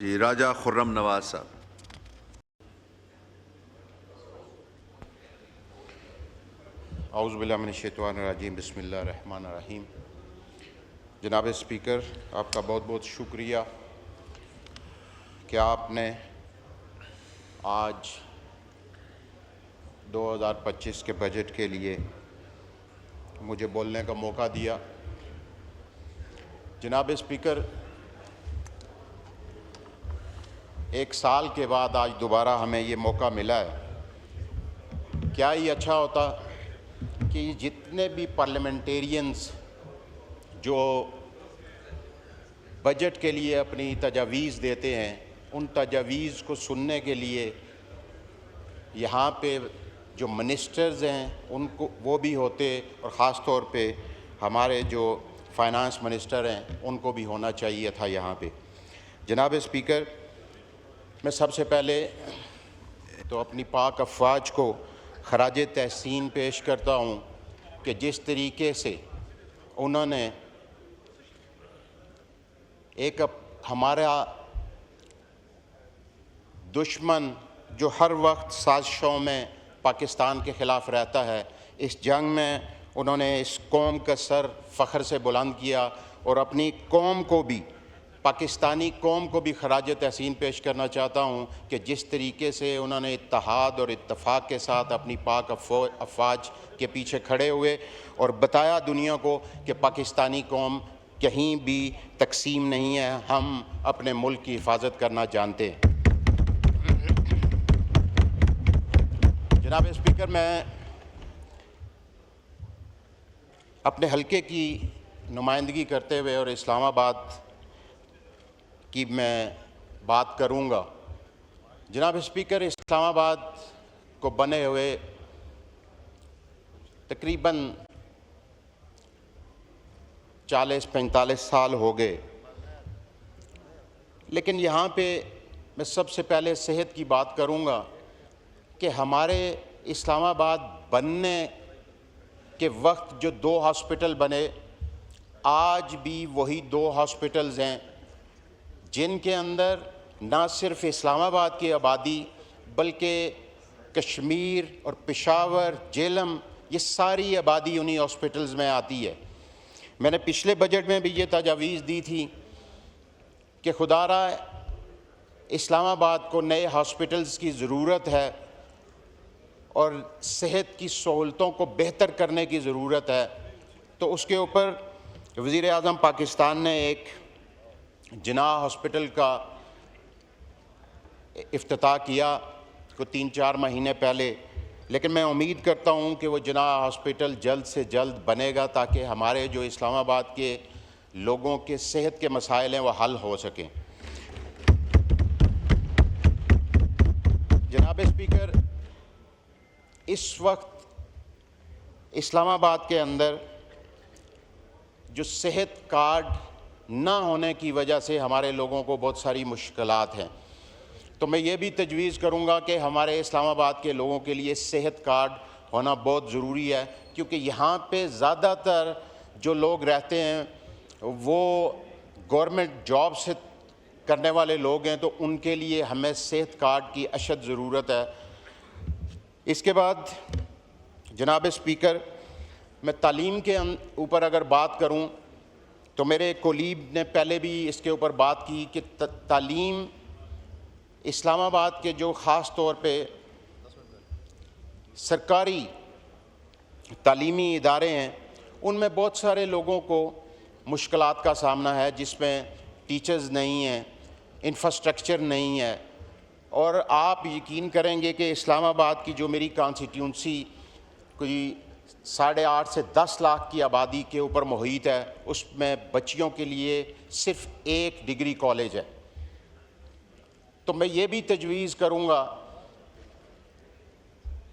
जी राजा खुर्रम नवाज साहब। औज़ुबिल्लाहि मिनश्शैतानिर्रजीम बिस्मिल्लाहिर्रहमानिर्रहीम। जनाब स्पीकर, आपका बहुत बहुत शुक्रिया कि आपने आज 2025 के बजट के लिए मुझे बोलने का मौका दिया। जनाब स्पीकर, एक साल के बाद आज दोबारा हमें ये मौका मिला है। क्या ही अच्छा होता कि जितने भी पार्लियामेंटेरियंस जो बजट के लिए अपनी तजावीज़ देते हैं, उन तजावीज़ को सुनने के लिए यहाँ पे जो मिनिस्टर्स हैं उनको वो भी होते, और ख़ास तौर पे हमारे जो फाइनेंस मिनिस्टर हैं उनको भी होना चाहिए था यहाँ पे। जनाब स्पीकर, मैं सबसे पहले तो अपनी पाक अफवाज को खराज तहसीन पेश करता हूँ कि जिस तरीके से उन्होंने एक हमारा दुश्मन जो हर वक्त साजिशों में पाकिस्तान के ख़िलाफ़ रहता है, इस जंग में उन्होंने इस कौम का सर फ़ख्र से बुलंद किया और अपनी कौम को भी, पाकिस्तानी कौम को भी खराज तहसीन पेश करना चाहता हूँ कि जिस तरीके से उन्होंने इत्तेहाद और इत्तफ़ाक़ के साथ अपनी पाक अफवाज के पीछे खड़े हुए और बताया दुनिया को कि पाकिस्तानी कौम कहीं भी तकसीम नहीं है, हम अपने मुल्क की हिफाजत करना जानते हैं। जनाब स्पीकर, मैं अपने हल्के की नुमाइंदगी करते हुए और इस्लामाबाद की मैं बात करूंगा। जनाब स्पीकर, इस्लामाबाद को बने हुए तकरीबन 40-45 साल हो गए, लेकिन यहाँ पे मैं सबसे पहले सेहत की बात करूँगा कि हमारे इस्लामाबाद बनने के वक्त जो 2 हॉस्पिटल बने, आज भी वही 2 हॉस्पिटल्स हैं जिनके अंदर ना सिर्फ इस्लामाबाद की आबादी बल्कि कश्मीर और पेशावर, जेलम, ये सारी आबादी उन्हीं हॉस्पिटल्स में आती है। मैंने पिछले बजट में भी ये तजावीज़ दी थी कि खुदारा इस्लामाबाद को नए हॉस्पिटल्स की ज़रूरत है और सेहत की सहूलतों को बेहतर करने की ज़रूरत है। तो उसके ऊपर वज़ीर आज़म पाकिस्तान ने एक जिनाह हॉस्पिटल का इफ्तिताह किया को 3-4 महीने पहले, लेकिन मैं उम्मीद करता हूं कि वो जिनाह हॉस्पिटल जल्द से जल्द बनेगा ताकि हमारे जो इस्लामाबाद के लोगों के सेहत के मसाइल हैं वो हल हो सकें। जनाब स्पीकर, इस वक्त इस्लामाबाद के अंदर जो सेहत कार्ड ना होने की वजह से हमारे लोगों को बहुत सारी मुश्किलात हैं, तो मैं ये भी तजवीज़ करूँगा कि हमारे इस्लामाबाद के लोगों के लिए सेहत कार्ड होना बहुत ज़रूरी है, क्योंकि यहाँ पे ज़्यादातर जो लोग रहते हैं वो गवर्नमेंट जॉब से करने वाले लोग हैं, तो उनके लिए हमें सेहत कार्ड की अशद ज़रूरत है। इसके बाद जनाब स्पीकर, मैं तालीम के ऊपर अगर बात करूं तो मेरे कोलीग ने पहले भी इसके ऊपर बात की कि तालीम इस्लामाबाद के जो ख़ास तौर पे सरकारी तालीमी इदारे हैं उनमें बहुत सारे लोगों को मुश्किलात का सामना है, जिसमें टीचर्स नहीं हैं, इंफ्रास्ट्रक्चर नहीं है। और आप यकीन करेंगे कि इस्लामाबाद की जो मेरी कॉन्स्टिट्यूंसी कोई 8.5 से 10 लाख की आबादी के ऊपर मुहित है, उसमें बच्चियों के लिए सिर्फ एक डिग्री कॉलेज है। तो मैं ये भी तजवीज़ करूँगा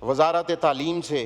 वज़ारत तालीम से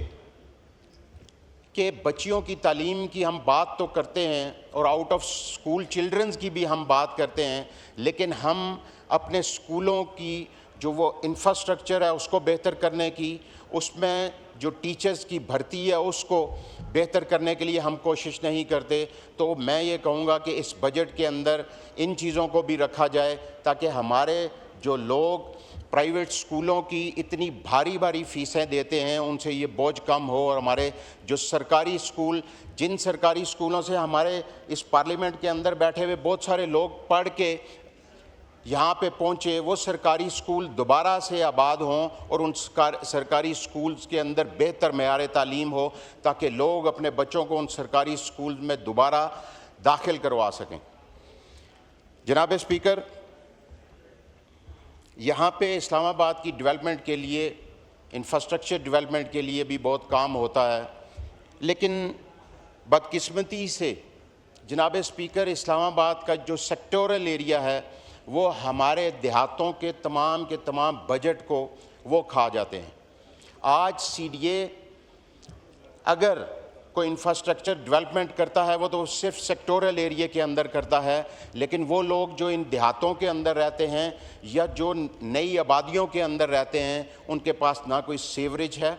कि बच्चियों की तालीम की हम बात तो करते हैं और आउट ऑफ स्कूल चिल्ड्रंस की भी हम बात करते हैं, लेकिन हम अपने स्कूलों की जो वो इंफ्रास्ट्रक्चर है उसको बेहतर करने की, उसमें जो टीचर्स की भर्ती है उसको बेहतर करने के लिए हम कोशिश नहीं करते। तो मैं ये कहूँगा कि इस बजट के अंदर इन चीज़ों को भी रखा जाए ताकि हमारे जो लोग प्राइवेट स्कूलों की इतनी भारी भारी फ़ीसें देते हैं उनसे ये बोझ कम हो, और हमारे जो सरकारी स्कूल, जिन सरकारी स्कूलों से हमारे इस पार्लियामेंट के अंदर बैठे हुए बहुत सारे लोग पढ़ के यहाँ पे पहुँचे, वो सरकारी स्कूल दोबारा से आबाद हों और उन सरकारी स्कूल्स के अंदर बेहतर मेयार तालीम हो ताकि लोग अपने बच्चों को उन सरकारी स्कूल में दोबारा दाखिल करवा सकें। जनाब स्पीकर, यहाँ पे इस्लामाबाद की डेवलपमेंट के लिए, इंफ्रास्ट्रक्चर डेवलपमेंट के लिए भी बहुत काम होता है, लेकिन बदकिस्मती से जनाब स्पीकर इस्लामाबाद का जो सेक्टोरल एरिया है वो हमारे देहातों के तमाम बजट को वो खा जाते हैं। आज CDA अगर कोई इंफ्रास्ट्रक्चर डेवलपमेंट करता है वो तो सिर्फ सेक्टोरल एरिया के अंदर करता है, लेकिन वो लोग जो इन देहातों के अंदर रहते हैं या जो नई आबादियों के अंदर रहते हैं उनके पास ना कोई सीवरेज है,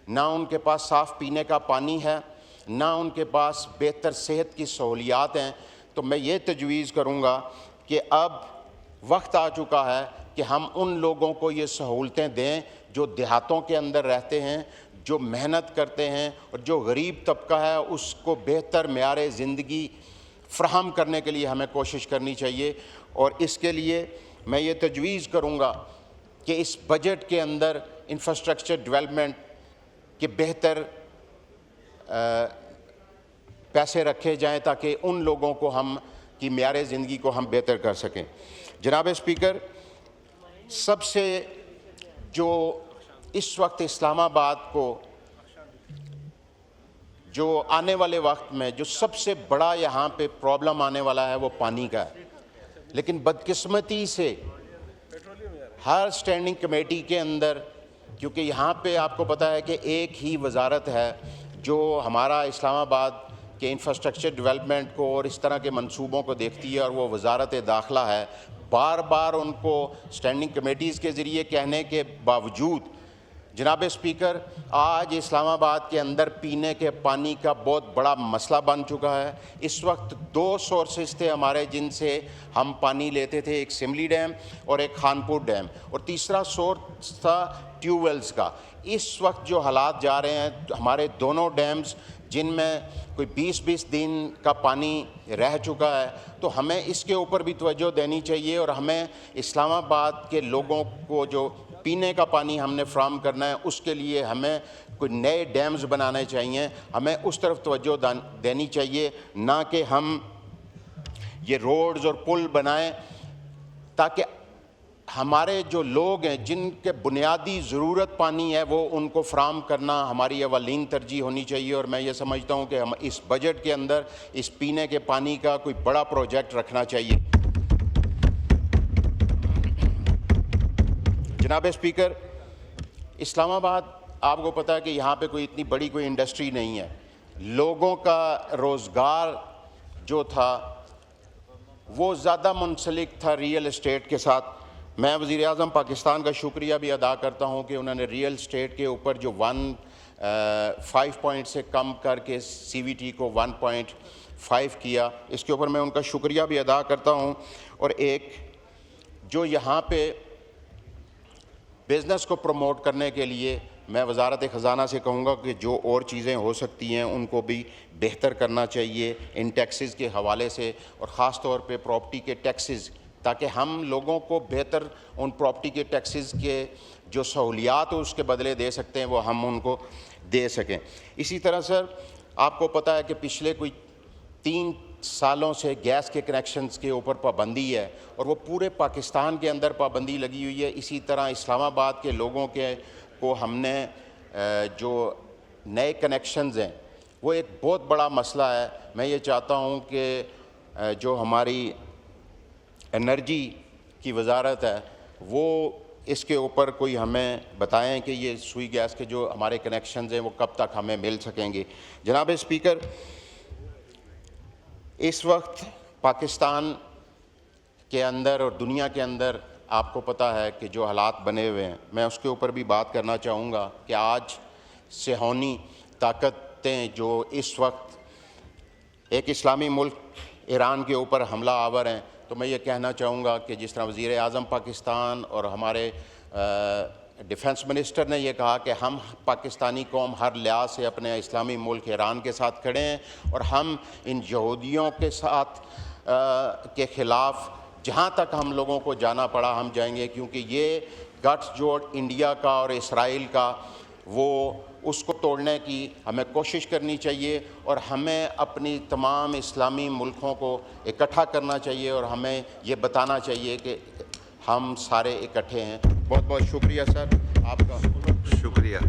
ना उनके पास साफ़ पीने का पानी है, ना उनके पास बेहतर सेहत की सहूलियात हैं। तो मैं ये तजवीज़ करूँगा कि अब वक्त आ चुका है कि हम उन लोगों को ये सहूलतें दें जो देहातों के अंदर रहते हैं, जो मेहनत करते हैं, और जो गरीब तबका है उसको बेहतर मेयार ज़िंदगी फ़राहम करने के लिए हमें कोशिश करनी चाहिए। और इसके लिए मैं ये तजवीज़ करूँगा कि इस बजट के अंदर इंफ्रास्ट्रक्चर डेवलपमेंट के बेहतर पैसे रखे जाएं ताकि उन लोगों को हम की मेयार ज़िंदगी को हम बेहतर कर सकें। जनाब स्पीकर, सबसे जो इस वक्त इस्लामाबाद को जो आने वाले वक्त में जो सबसे बड़ा यहाँ पे प्रॉब्लम आने वाला है वो पानी का है, लेकिन बदकिस्मती से हर स्टैंडिंग कमेटी के अंदर, क्योंकि यहाँ पे आपको पता है कि एक ही वजारत है जो हमारा इस्लामाबाद के इंफ्रास्ट्रक्चर डेवलपमेंट को और इस तरह के मंसूबों को देखती है, और वो वजारत दाखिला है। बार बार उनको स्टैंडिंग कमेटीज़ के ज़रिए कहने के बावजूद जनाब स्पीकर आज इस्लामाबाद के अंदर पीने के पानी का बहुत बड़ा मसला बन चुका है। इस वक्त 2 सोर्सेज थे हमारे जिनसे हम पानी लेते थे, एक सिमली डैम और एक खानपुर डैम, और तीसरा सोर्स था ट्यूबवेल्स का। इस वक्त जो हालात जा रहे हैं, हमारे दोनों डैम्स जिनमें कोई 20-20 दिन का पानी रह चुका है, तो हमें इसके ऊपर भी तवज्जो देनी चाहिए और हमें इस्लामाबाद के लोगों को जो पीने का पानी हमने फ्राहम करना है उसके लिए हमें कोई नए डैम्स बनाने चाहिए। हमें उस तरफ तवज्जो देनी चाहिए, ना कि हम ये रोड्स और पुल बनाएं ताकि हमारे जो लोग हैं जिनके बुनियादी ज़रूरत पानी है वो उनको फ्राहम करना हमारी अवलीन तरजीह होनी चाहिए। और मैं ये समझता हूँ कि हम इस बजट के अंदर इस पीने के पानी का कोई बड़ा प्रोजेक्ट रखना चाहिए। जनाब स्पीकर, इस्लामाबाद आपको पता है कि यहाँ पे कोई इतनी बड़ी कोई इंडस्ट्री नहीं है। लोगों का रोज़गार जो था वो ज़्यादा मुंसलिक था रियल एस्टेट के साथ। मैं वज़ीर आज़म पाकिस्तान का शुक्रिया भी अदा करता हूँ कि उन्होंने रियल एस्टेट के ऊपर जो 5 पॉइंट से कम करके CVT को 1.5 किया, इसके ऊपर मैं उनका शुक्रिया भी अदा करता हूँ। और एक जो यहाँ पे बिज़नेस को प्रमोट करने के लिए मैं वज़ारत ख़ज़ाना से कहूँगा कि जो और चीज़ें हो सकती हैं उनको भी बेहतर करना चाहिए इन टैक्सेस के हवाले से, और ख़ास तौर पे प्रॉपर्टी के टैक्सेस, ताकि हम लोगों को बेहतर उन प्रॉपर्टी के टैक्सेस के जो सहूलियात उसके बदले दे सकते हैं वो हम उनको दे सकें। इसी तरह सर आपको पता है कि पिछले कोई 3 सालों से गैस के कनेक्शंस के ऊपर पाबंदी है और वो पूरे पाकिस्तान के अंदर पाबंदी लगी हुई है। इसी तरह इस्लामाबाद के लोगों के को हमने जो नए कनेक्शंस हैं वो एक बहुत बड़ा मसला है। मैं ये चाहता हूँ कि जो हमारी एनर्जी की वजारत है वो इसके ऊपर कोई हमें बताएं कि ये सुई गैस के जो हमारे कनेक्शंस हैं वो कब तक हमें मिल सकेंगे। जनाब स्पीकर, इस वक्त पाकिस्तान के अंदर और दुनिया के अंदर आपको पता है कि जो हालात बने हुए हैं, मैं उसके ऊपर भी बात करना चाहूँगा कि आज सेहूनी ताकतें जो इस वक्त एक इस्लामी मुल्क ईरान के ऊपर हमला आवर हैं, तो मैं ये कहना चाहूँगा कि जिस तरह वज़ीर आज़म पाकिस्तान और हमारे डिफेंस मिनिस्टर ने ये कहा कि हम पाकिस्तानी कौम हर लिहाज से अपने इस्लामी मुल्क ईरान के साथ खड़े हैं और हम इन यहूदियों के साथ के ख़िलाफ़ जहाँ तक हम लोगों को जाना पड़ा हम जाएंगे, क्योंकि ये गठजोड़ इंडिया का और इसराइल का वो उसको तोड़ने की हमें कोशिश करनी चाहिए और हमें अपनी तमाम इस्लामी मुल्कों को इकट्ठा करना चाहिए और हमें ये बताना चाहिए कि हम सारे इकट्ठे हैं। बहुत बहुत शुक्रिया सर आपका। शुक्रिया।